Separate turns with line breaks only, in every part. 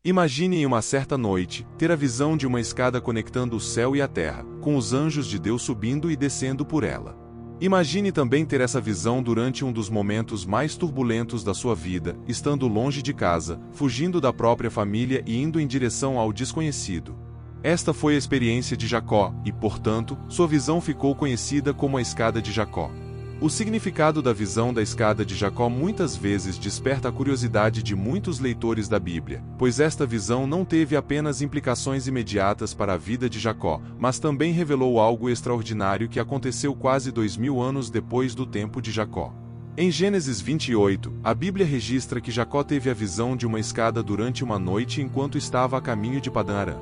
Imagine em uma certa noite, ter a visão de uma escada conectando o céu e a terra, com os anjos de Deus subindo e descendo por ela. Imagine também ter essa visão durante um dos momentos mais turbulentos da sua vida, estando longe de casa, fugindo da própria família e indo em direção ao desconhecido. Esta foi a experiência de Jacó, e, portanto, sua visão ficou conhecida como a escada de Jacó. O significado da visão da escada de Jacó muitas vezes desperta a curiosidade de muitos leitores da Bíblia, pois esta visão não teve apenas implicações imediatas para a vida de Jacó, mas também revelou algo extraordinário que aconteceu quase 2000 anos depois do tempo de Jacó. Em Gênesis 28, a Bíblia registra que Jacó teve a visão de uma escada durante uma noite enquanto estava a caminho de Padã-Arã.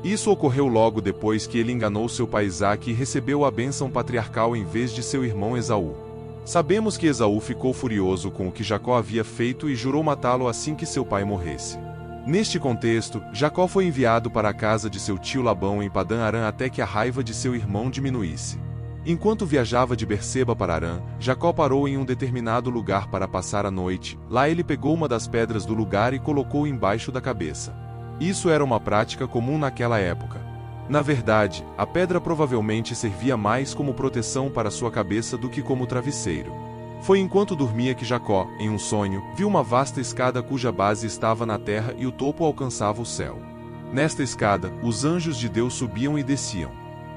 Isso ocorreu logo depois que ele enganou seu pai Isaque e recebeu a bênção patriarcal em vez de seu irmão Esaú. Sabemos que Esaú ficou furioso com o que Jacó havia feito e jurou matá-lo assim que seu pai morresse. Neste contexto, Jacó foi enviado para a casa de seu tio Labão em Padã-Arã até que a raiva de seu irmão diminuísse. Enquanto viajava de Berseba para Arã, Jacó parou em um determinado lugar para passar a noite. Lá ele pegou uma das pedras do lugar e colocou embaixo da cabeça. Isso era uma prática comum naquela época. Na verdade, a pedra provavelmente servia mais como proteção para sua cabeça do que como travesseiro. Foi enquanto dormia que Jacó, em um sonho, viu uma vasta escada cuja base estava na terra e o topo alcançava o céu. Nesta escada, os anjos de Deus subiam e desciam.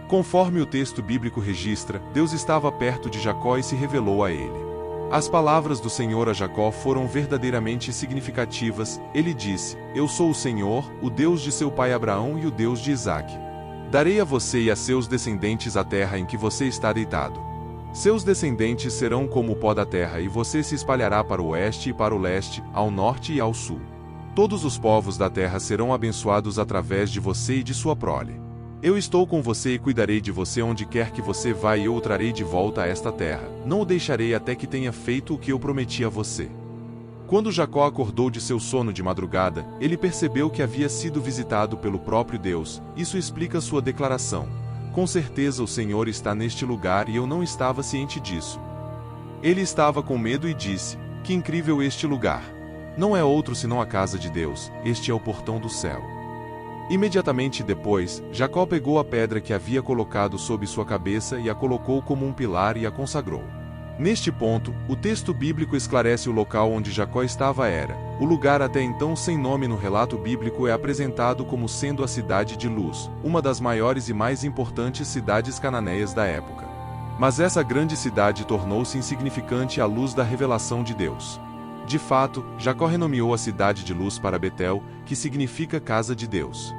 Conforme o texto bíblico registra, Deus estava perto de Jacó e se revelou a ele. As palavras do Senhor a Jacó foram verdadeiramente significativas. Ele disse: "Eu sou o Senhor, o Deus de seu pai Abraão e o Deus de Isaque. Darei a você e a seus descendentes a terra em que você está deitado. Seus descendentes serão como o pó da terra e você se espalhará para o oeste e para o leste, ao norte e ao sul. Todos os povos da terra serão abençoados através de você e de sua prole. Eu estou com você e cuidarei de você onde quer que você vá e eu o trarei de volta a esta terra. Não o deixarei até que tenha feito o que eu prometi a você." Quando Jacó acordou de seu sono de madrugada, ele percebeu que havia sido visitado pelo próprio Deus. Isso explica sua declaração: "Com certeza o Senhor está neste lugar e eu não estava ciente disso." Ele estava com medo e disse: "Que incrível este lugar! Não é outro senão a casa de Deus, este é o portão do céu." Imediatamente depois, Jacó pegou a pedra que havia colocado sob sua cabeça e a colocou como um pilar e a consagrou. Neste ponto, o texto bíblico esclarece o local onde Jacó estava era. O lugar até então sem nome no relato bíblico é apresentado como sendo a cidade de Luz, uma das maiores e mais importantes cidades cananeias da época. Mas essa grande cidade tornou-se insignificante à luz da revelação de Deus. De fato, Jacó renomeou a cidade de Luz para Betel, que significa casa de Deus.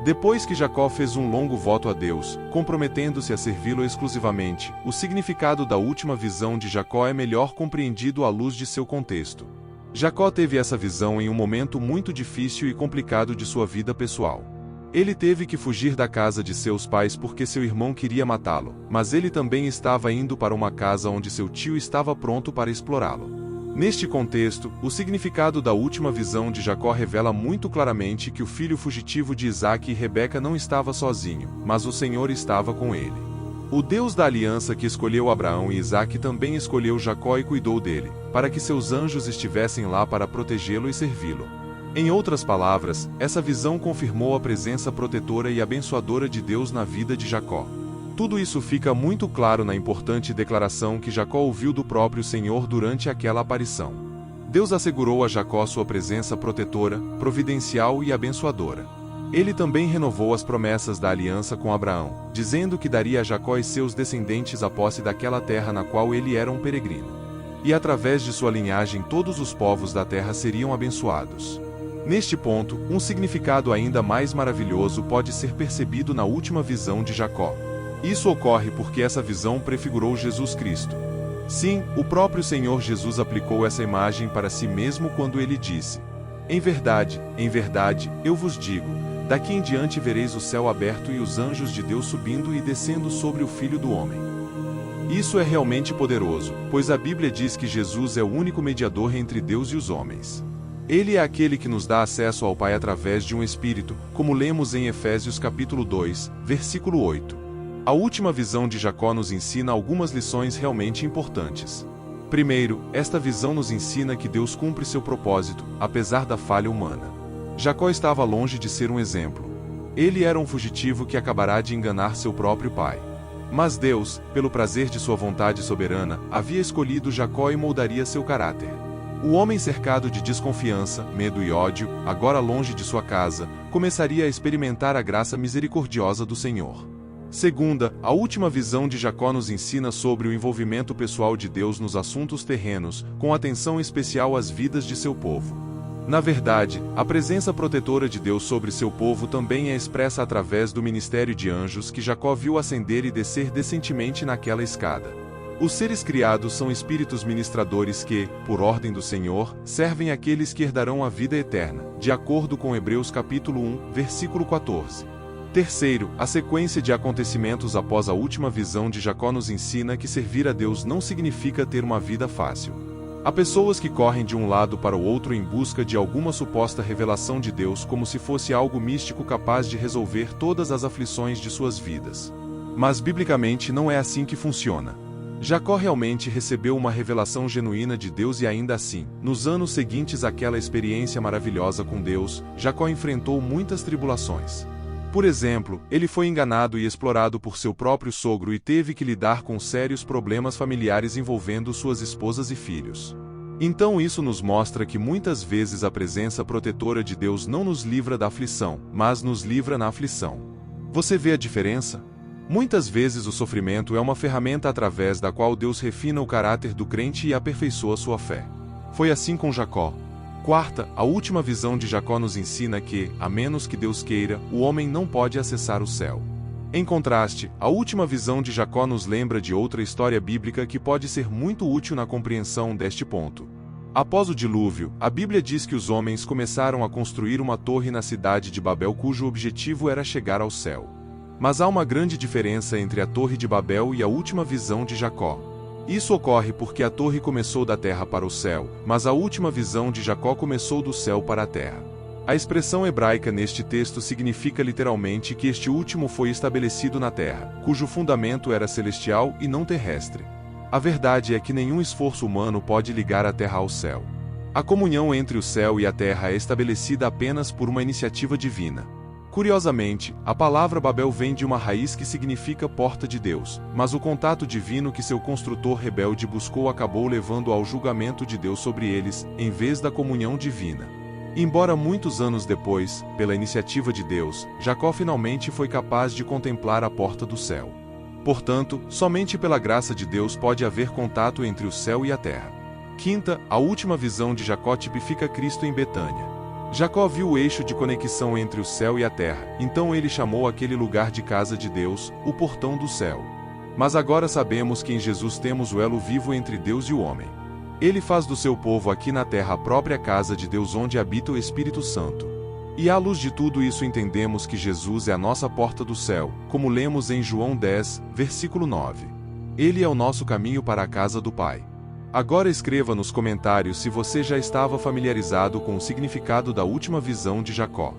Depois que Jacó fez um longo voto a Deus, comprometendo-se a servi-lo exclusivamente, o significado da última visão de Jacó é melhor compreendido à luz de seu contexto. Jacó teve essa visão em um momento muito difícil e complicado de sua vida pessoal. Ele teve que fugir da casa de seus pais porque seu irmão queria matá-lo, mas ele também estava indo para uma casa onde seu tio estava pronto para explorá-lo. Neste contexto, o significado da última visão de Jacó revela muito claramente que o filho fugitivo de Isaque e Rebeca não estava sozinho, mas o Senhor estava com ele. O Deus da aliança que escolheu Abraão e Isaque também escolheu Jacó e cuidou dele, para que seus anjos estivessem lá para protegê-lo e servi-lo. Em outras palavras, essa visão confirmou a presença protetora e abençoadora de Deus na vida de Jacó. Tudo isso fica muito claro na importante declaração que Jacó ouviu do próprio Senhor durante aquela aparição. Deus assegurou a Jacó sua presença protetora, providencial e abençoadora. Ele também renovou as promessas da aliança com Abraão, dizendo que daria a Jacó e seus descendentes a posse daquela terra na qual ele era um peregrino. E através de sua linhagem todos os povos da terra seriam abençoados. Neste ponto, um significado ainda mais maravilhoso pode ser percebido na última visão de Jacó. Isso ocorre porque essa visão prefigurou Jesus Cristo. Sim, o próprio Senhor Jesus aplicou essa imagem para si mesmo quando ele disse: em verdade, eu vos digo, daqui em diante vereis o céu aberto e os anjos de Deus subindo e descendo sobre o Filho do Homem." Isso é realmente poderoso, pois a Bíblia diz que Jesus é o único mediador entre Deus e os homens. Ele é aquele que nos dá acesso ao Pai através de um Espírito, como lemos em Efésios capítulo 2, versículo 8. A última visão de Jacó nos ensina algumas lições realmente importantes. Primeiro, esta visão nos ensina que Deus cumpre seu propósito, apesar da falha humana. Jacó estava longe de ser um exemplo. Ele era um fugitivo que acabará de enganar seu próprio pai. Mas Deus, pelo prazer de sua vontade soberana, havia escolhido Jacó e moldaria seu caráter. O homem cercado de desconfiança, medo e ódio, agora longe de sua casa, começaria a experimentar a graça misericordiosa do Senhor. Segunda, a última visão de Jacó nos ensina sobre o envolvimento pessoal de Deus nos assuntos terrenos, com atenção especial às vidas de seu povo. Na verdade, a presença protetora de Deus sobre seu povo também é expressa através do ministério de anjos que Jacó viu ascender e descer decentemente naquela escada. Os seres criados são espíritos ministradores que, por ordem do Senhor, servem àqueles que herdarão a vida eterna, de acordo com Hebreus capítulo 1, versículo 14. Terceiro, a sequência de acontecimentos após a última visão de Jacó nos ensina que servir a Deus não significa ter uma vida fácil. Há pessoas que correm de um lado para o outro em busca de alguma suposta revelação de Deus como se fosse algo místico capaz de resolver todas as aflições de suas vidas. Mas biblicamente não é assim que funciona. Jacó realmente recebeu uma revelação genuína de Deus e ainda assim, nos anos seguintes àquela experiência maravilhosa com Deus, Jacó enfrentou muitas tribulações. Por exemplo, ele foi enganado e explorado por seu próprio sogro e teve que lidar com sérios problemas familiares envolvendo suas esposas e filhos. Então isso nos mostra que muitas vezes a presença protetora de Deus não nos livra da aflição, mas nos livra na aflição. Você vê a diferença? Muitas vezes o sofrimento é uma ferramenta através da qual Deus refina o caráter do crente e aperfeiçoa sua fé. Foi assim com Jacó. Quarta, a última visão de Jacó nos ensina que, a menos que Deus queira, o homem não pode acessar o céu. Em contraste, a última visão de Jacó nos lembra de outra história bíblica que pode ser muito útil na compreensão deste ponto. Após o dilúvio, a Bíblia diz que os homens começaram a construir uma torre na cidade de Babel cujo objetivo era chegar ao céu. Mas há uma grande diferença entre a Torre de Babel e a última visão de Jacó. Isso ocorre porque a torre começou da terra para o céu, mas a última visão de Jacó começou do céu para a terra. A expressão hebraica neste texto significa literalmente que este último foi estabelecido na terra, cujo fundamento era celestial e não terrestre. A verdade é que nenhum esforço humano pode ligar a terra ao céu. A comunhão entre o céu e a terra é estabelecida apenas por uma iniciativa divina. Curiosamente, a palavra Babel vem de uma raiz que significa porta de Deus, mas o contato divino que seu construtor rebelde buscou acabou levando ao julgamento de Deus sobre eles, em vez da comunhão divina. Embora muitos anos depois, pela iniciativa de Deus, Jacó finalmente foi capaz de contemplar a porta do céu. Portanto, somente pela graça de Deus pode haver contato entre o céu e a terra. Quinta, a última visão de Jacó tipifica Cristo em Betânia. Jacó viu o eixo de conexão entre o céu e a terra, então ele chamou aquele lugar de casa de Deus, o portão do céu. Mas agora sabemos que em Jesus temos o elo vivo entre Deus e o homem. Ele faz do seu povo aqui na terra a própria casa de Deus onde habita o Espírito Santo. E à luz de tudo isso entendemos que Jesus é a nossa porta do céu, como lemos em João 10, versículo 9. Ele é o nosso caminho para a casa do Pai. Agora escreva nos comentários se você já estava familiarizado com o significado da última visão de Jacó.